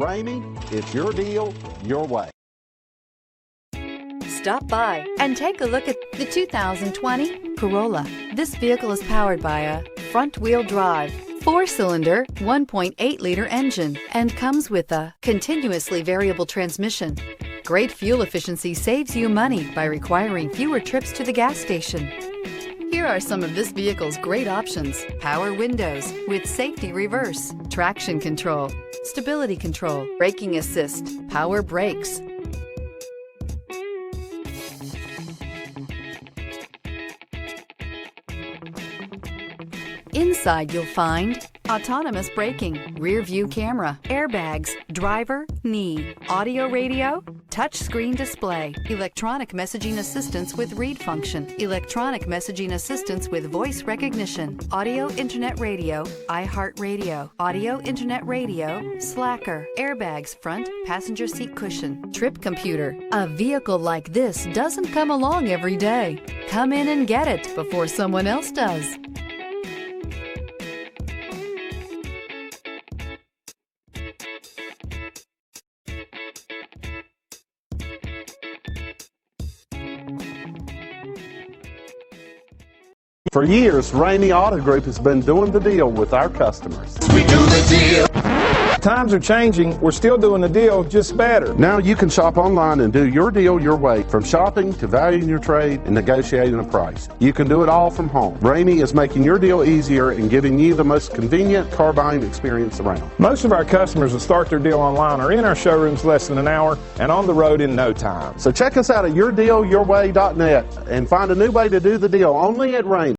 Ramey, it's your deal, your way. Stop by and take a look at the 2020 Corolla. This vehicle is powered by a front-wheel drive, 4-cylinder, 1.8-liter engine and comes with a continuously variable transmission. Great fuel efficiency saves you money by requiring fewer trips to the gas station. Here are some of this vehicle's great options: power windows with safety reverse, traction control, stability control, braking assist, power brakes. Inside you'll find autonomous braking, rear view camera, airbags, driver, knee, audio radio, touchscreen display, electronic messaging assistance with read function, electronic messaging assistance with voice recognition, audio internet radio, iHeartRadio, audio internet radio, slacker, airbags front, passenger seat cushion, trip computer. A vehicle like this doesn't come along every day. Come in and get it before someone else does. For years, Ramey Auto Group has been doing the deal with our customers. We do the deal. Times are changing. We're still doing the deal, just better. Now you can shop online and do your deal your way, from shopping to valuing your trade and negotiating a price. You can do it all from home. Ramey is making your deal easier and giving you the most convenient car buying experience around. Most of our customers that start their deal online are in our showrooms less than an hour and on the road in no time. So check us out at yourdealyourway.net and find a new way to do the deal only at Ramey.